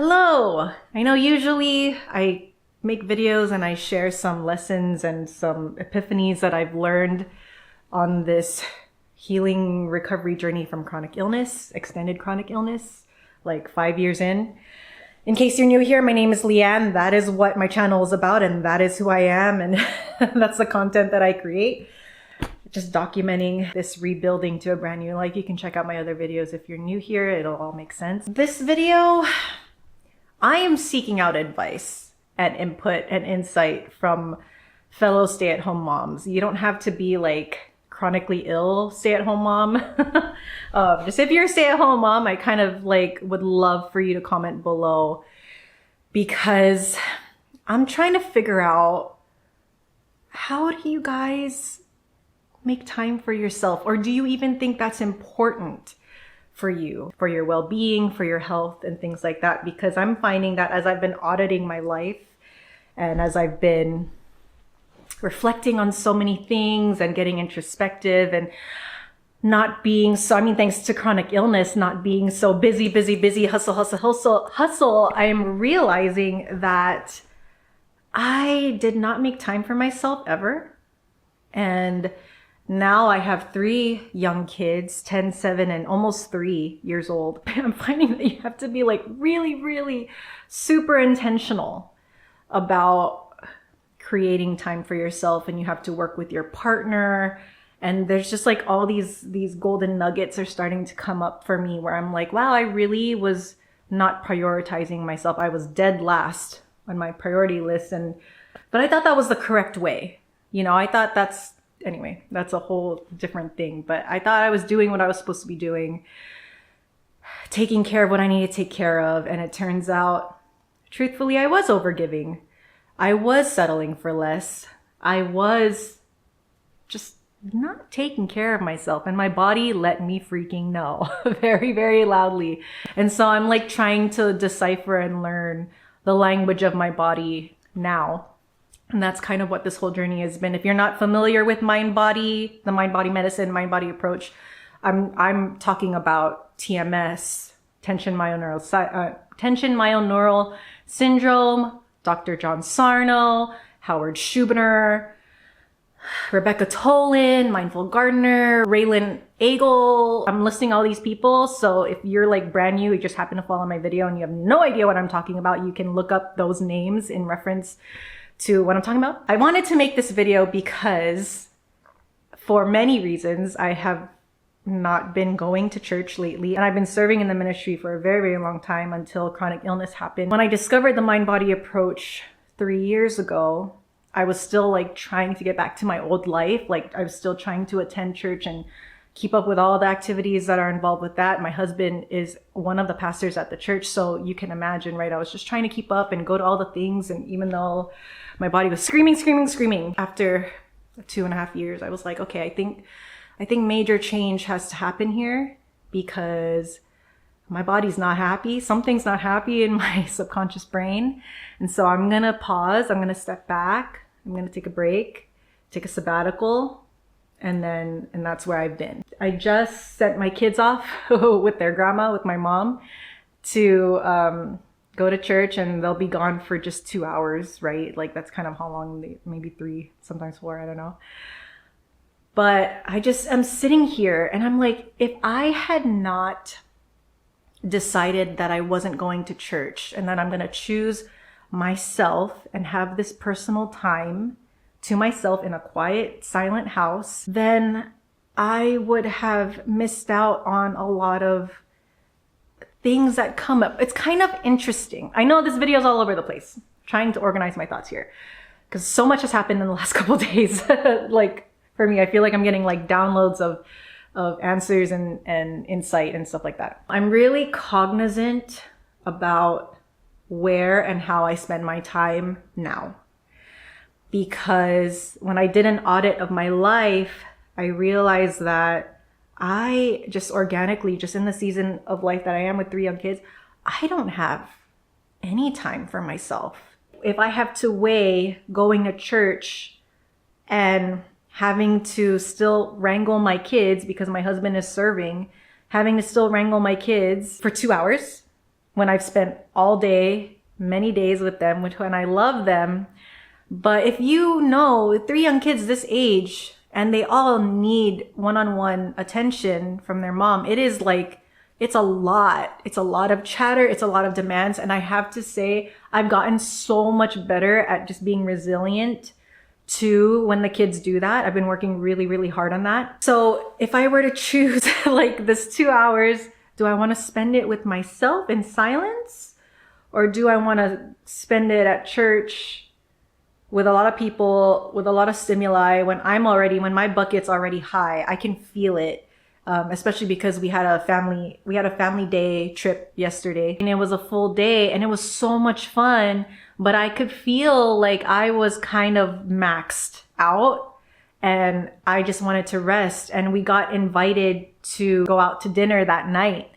Hello! I know usually I make videos and I share some lessons and some epiphanies that I've learned on this healing recovery journey from chronic illness, extended chronic illness, like 5 years in. In case you're new here, my name is Leanne. That is what my channel is about and that is who I am and that's the content that I create. Just documenting this rebuilding to a brand new life. You can check out my other videos if you're new here. It'll all make sense. This video, I am seeking out advice and input and insight from fellow stay-at-home moms. You don't have to be like chronically ill stay-at-home mom. Just if you're a stay-at-home mom, I kind of like would love for you to comment below because I'm trying to figure out, how do you guys make time for yourself? Or do you even think that's important for you, for your well-being, for your health and things like that? Because I'm finding that as I've been auditing my life and as I've been reflecting on so many things and getting introspective and not being so, thanks to chronic illness, not being so busy, hustle, I am realizing that I did not make time for myself ever. And now I have 3 young kids, 10, 7, and almost 3 years old. I'm finding that you have to be like really super intentional about creating time for yourself, and you have to work with your partner. And there's just like all these golden nuggets are starting to come up for me where I'm like, wow, I really was not prioritizing myself. I was dead last on my priority list. But I thought that was the correct way. You know, I thought anyway, that's a whole different thing. But I thought I was doing what I was supposed to be doing, taking care of what I needed to take care of. And it turns out, truthfully, I was overgiving. I was settling for less. I was just not taking care of myself. And my body let me freaking know very loudly. And so I'm like trying to decipher and learn the language of my body now. And that's kind of what this whole journey has been. If you're not familiar with mind-body, the mind-body medicine, mind-body approach, I'm talking about TMS, tension myoneural syndrome, Dr. John Sarno, Howard Schubiner, Rebecca Tolan, Mindful Gardener, Raylan Eagle. I'm listing all these people. So if you're like brand new, you just happen to follow my video and you have no idea what I'm talking about, you can look up those names in reference to what I'm talking about. I wanted to make this video because for many reasons, I have not been going to church lately, and I've been serving in the ministry for a very long time until chronic illness happened. When I discovered the mind-body approach 3 years ago, I was still like trying to get back to my old life. Like I was still trying to attend church and keep up with all the activities that are involved with that. My husband is one of the pastors at the church, so you can imagine, right? I was just trying to keep up and go to all the things, and even though my body was screaming. After 2.5 years, I was like, okay, I think major change has to happen here because my body's not happy. Something's not happy in my subconscious brain. And so I'm gonna pause, I'm gonna step back, I'm gonna take a break, take a sabbatical, and that's where I've been. I just sent my kids off with their grandma, with my mom, to go to church, and they'll be gone for just 2 hours, right? Like that's kind of how long maybe 3, sometimes 4, I don't know. But I'm sitting here and I'm like, if I had not decided that I wasn't going to church and that I'm going to choose myself and have this personal time to myself in a quiet, silent house, then I would have missed out on a lot of things that come up. It's kind of interesting. I know this video is all over the place. I'm trying to organize my thoughts here because so much has happened in the last couple of days. Like for me, I feel like I'm getting like downloads of answers and insight and stuff like that. I'm really cognizant about where and how I spend my time now. Because when I did an audit of my life, I realized that I just organically, just in the season of life that I am with 3 young kids, I don't have any time for myself. If I have to weigh going to church and having to still wrangle my kids because my husband is serving, having to still wrangle my kids for 2 hours when I've spent all day, many days with them, when I love them. But if you know 3 young kids this age and they all need one-on-one attention from their mom, it is like, it's a lot. It's a lot of chatter. It's a lot of demands. And I have to say, I've gotten so much better at just being resilient to when the kids do that. I've been working really, really hard on that. So if I were to choose like this 2 hours, do I want to spend it with myself in silence? Or do I want to spend it at church with a lot of people, with a lot of stimuli, when my bucket's already high? I can feel it. Especially because we had a family day trip yesterday, and it was a full day and it was so much fun, but I could feel like I was kind of maxed out and I just wanted to rest. And we got invited to go out to dinner that night,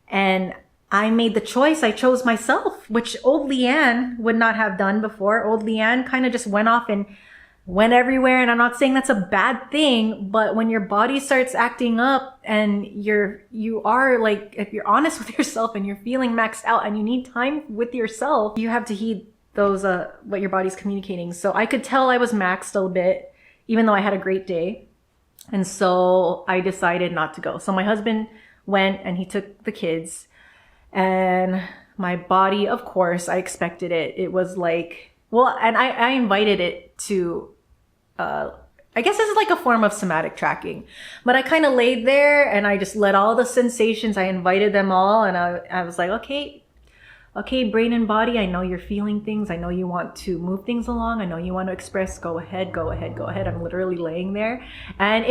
and I made the choice. I chose myself, which old Leanne would not have done before. Old Leanne kind of just went off and went everywhere. And I'm not saying that's a bad thing, but when your body starts acting up and you are like, if you're honest with yourself and you're feeling maxed out and you need time with yourself, you have to heed those, what your body's communicating. So I could tell I was maxed a bit, even though I had a great day. And so I decided not to go. So my husband went and he took the kids, and my body, of course, I expected it. It was like, well, and I invited it to, I guess this is like a form of somatic tracking, but I kind of laid there and I just let all the sensations, I invited them all. And I was like, okay, brain and body, I know you're feeling things. I know you want to move things along. I know you want to express, go ahead. I'm literally laying there, and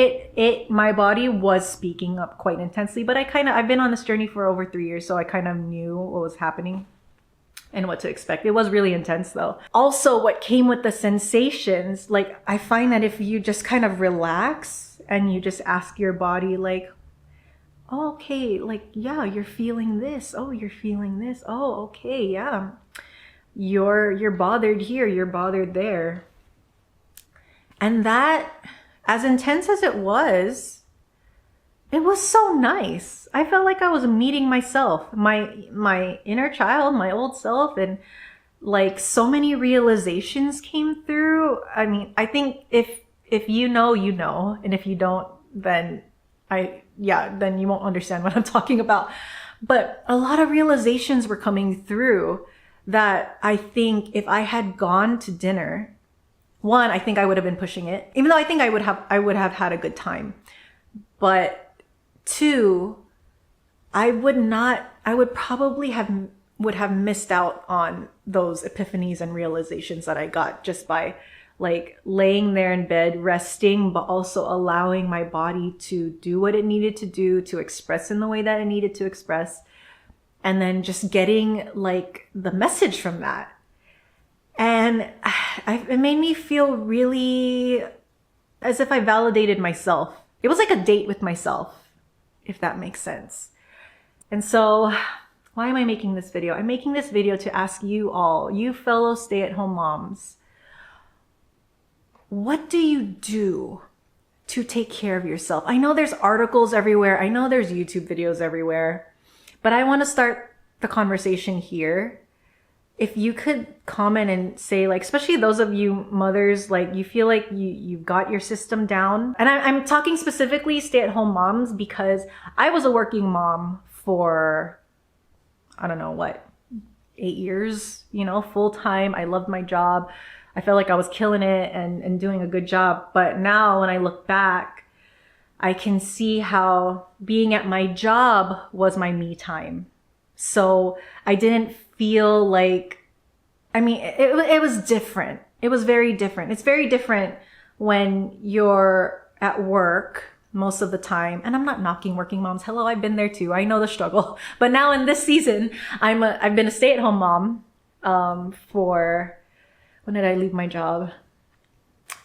my body was speaking up quite intensely, but I've been on this journey for over 3 years. So I kind of knew what was happening and what to expect. It was really intense though. Also, what came with the sensations, like I find that if you just kind of relax and you just ask your body like, oh, okay, like, yeah, you're feeling this. Oh, you're feeling this. Oh, okay, yeah. You're bothered here, you're bothered there. And that, as intense as it was so nice. I felt like I was meeting myself, my inner child, my old self, and like so many realizations came through. I mean, I think if you know, and if you don't, then then you won't understand what I'm talking about. But a lot of realizations were coming through that I think if I had gone to dinner, one, I think I would have been pushing it, even though I think I would have had a good time. But 2, I would probably would have missed out on those epiphanies and realizations that I got just by like laying there in bed, resting, but also allowing my body to do what it needed to do, to express in the way that it needed to express. And then just getting like the message from that. And it made me feel really as if I validated myself. It was like a date with myself, if that makes sense. And so why am I making this video? I'm making this video to ask you all, you fellow stay-at-home moms, what do you do to take care of yourself? I know there's articles everywhere. I know there's YouTube videos everywhere, but I want to start the conversation here. If you could comment and say, like, especially those of you mothers, like you feel like you've got your system down. And I'm talking specifically stay-at-home moms because I was a working mom for, I don't know what, 8 years, full time. I loved my job. I felt like I was killing it and doing a good job. But now when I look back, I can see how being at my job was my me time. So I didn't feel like, it was different. It was very different. It's very different when you're at work most of the time. And I'm not knocking working moms. Hello, I've been there too. I know the struggle. But now in this season, I've been a stay-at-home mom for, when did I leave my job?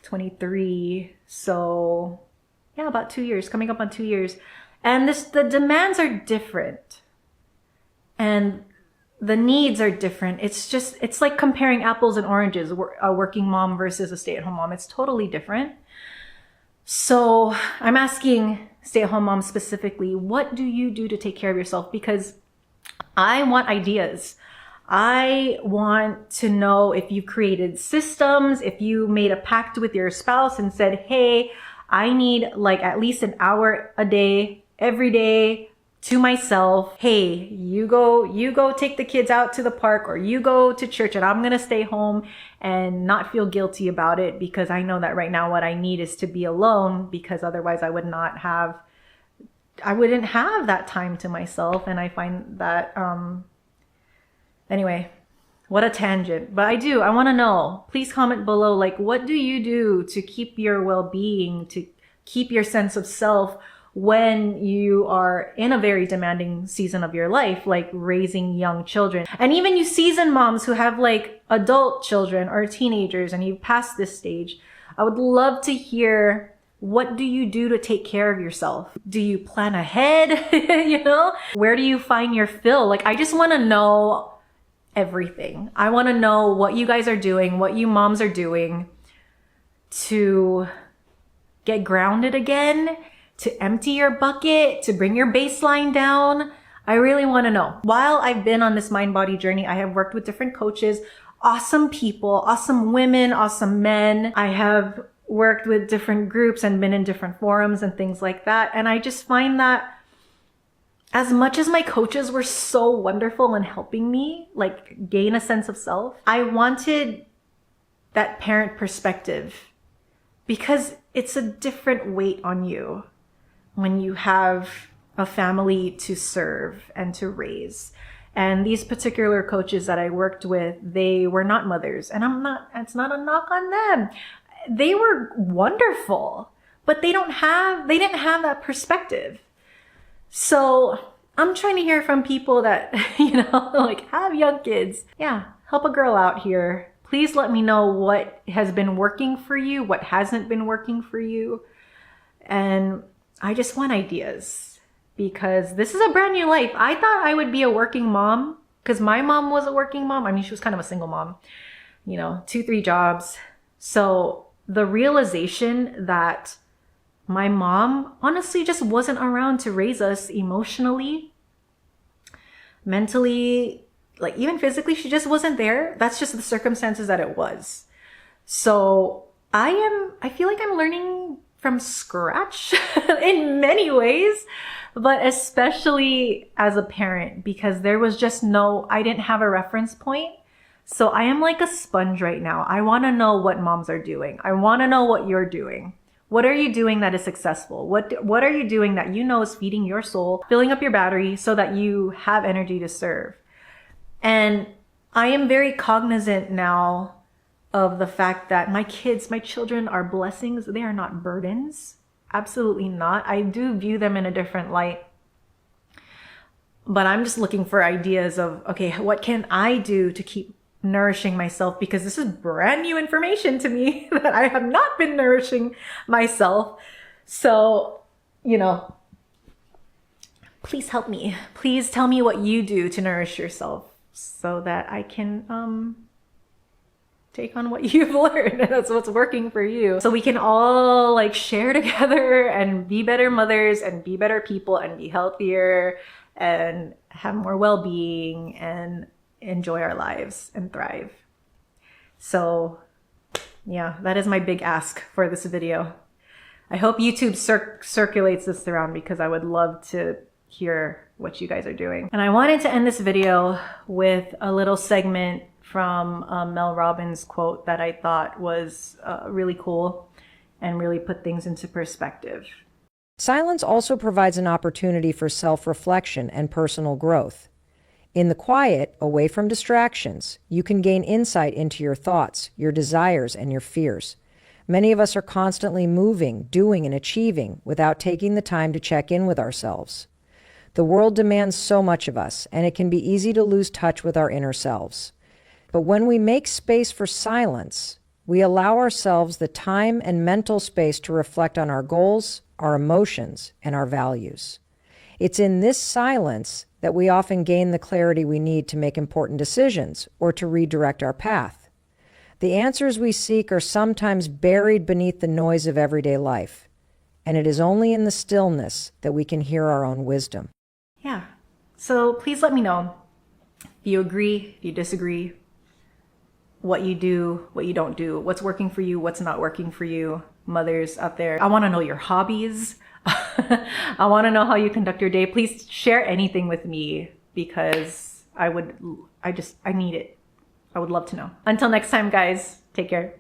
23. So yeah, about 2 years, coming up on 2 years. And the demands are different. And the needs are different. It's like comparing apples and oranges, a working mom versus a stay-at-home mom. It's totally different. So I'm asking stay-at-home moms specifically, what do you do to take care of yourself? Because I want ideas. I want to know if you created systems, if you made a pact with your spouse and said, hey, I need like at least an hour a day, every day to myself. Hey, you go take the kids out to the park, or you go to church, and I'm going to stay home and not feel guilty about it, because I know that right now what I need is to be alone, because otherwise I wouldn't have that time to myself. And I find that, anyway, what a tangent. But I want to know, please comment below, like, what do you do to keep your well-being, to keep your sense of self when you are in a very demanding season of your life, like raising young children. And even you seasoned moms who have like adult children or teenagers and you've passed this stage, I would love to hear, what do you do to take care of yourself? Do you plan ahead? Where do you find your fill? Like, I just want to know everything. I want to know what you guys are doing, what you moms are doing to get grounded again, to empty your bucket, to bring your baseline down. I really want to know. While I've been on this mind-body journey, I have worked with different coaches, awesome people, awesome women, awesome men. I have worked with different groups and been in different forums and things like that. And I just find that as much as my coaches were so wonderful in helping me like gain a sense of self, I wanted that parent perspective, because it's a different weight on you when you have a family to serve and to raise. And these particular coaches that I worked with, they were not mothers, and it's not a knock on them. They were wonderful, but they didn't have that perspective. So I'm trying to hear from people that, like have young kids. Yeah, help a girl out here. Please let me know what has been working for you, what hasn't been working for you. And I just want ideas, because this is a brand new life. I thought I would be a working mom, because my mom was a working mom. I mean, she was kind of a single mom, 2-3 jobs. So the realization that my mom honestly just wasn't around to raise us emotionally, mentally, like even physically, she just wasn't there. That's just the circumstances that it was. So I feel like I'm learning from scratch in many ways, but especially as a parent, because there was just I didn't have a reference point. So I am like a sponge right now. I want to know what moms are doing. I want to know what you're doing. What are you doing that is successful? What are you doing that is feeding your soul, filling up your battery so that you have energy to serve? And I am very cognizant now of the fact that my children are blessings. They are not burdens. Absolutely not. I do view them in a different light. But I'm just looking for ideas of, okay, what can I do to keep nourishing myself? Because this is brand new information to me that I have not been nourishing myself. So, please help me. Please tell me what you do to nourish yourself so that I can take on what you've learned. That's what's working for you. So we can all like share together and be better mothers and be better people and be healthier and have more well-being and enjoy our lives and thrive. So yeah, that is my big ask for this video. I hope YouTube circulates this around, because I would love to hear what you guys are doing. And I wanted to end this video with a little segment from Mel Robbins' quote that I thought was really cool and really put things into perspective. Silence also provides an opportunity for self-reflection and personal growth. In the quiet, away from distractions, you can gain insight into your thoughts, your desires, and your fears. Many of us are constantly moving, doing, and achieving without taking the time to check in with ourselves. The world demands so much of us, and it can be easy to lose touch with our inner selves. But when we make space for silence, we allow ourselves the time and mental space to reflect on our goals, our emotions, and our values. It's in this silence that we often gain the clarity we need to make important decisions or to redirect our path. The answers we seek are sometimes buried beneath the noise of everyday life, and it is only in the stillness that we can hear our own wisdom. Yeah. So please let me know. If you agree, if you disagree, what you do, what you don't do, what's working for you, what's not working for you. Mothers out there, I want to know your hobbies. I want to know how you conduct your day. Please share anything with me because I need it. I would love to know. Until next time, guys, take care.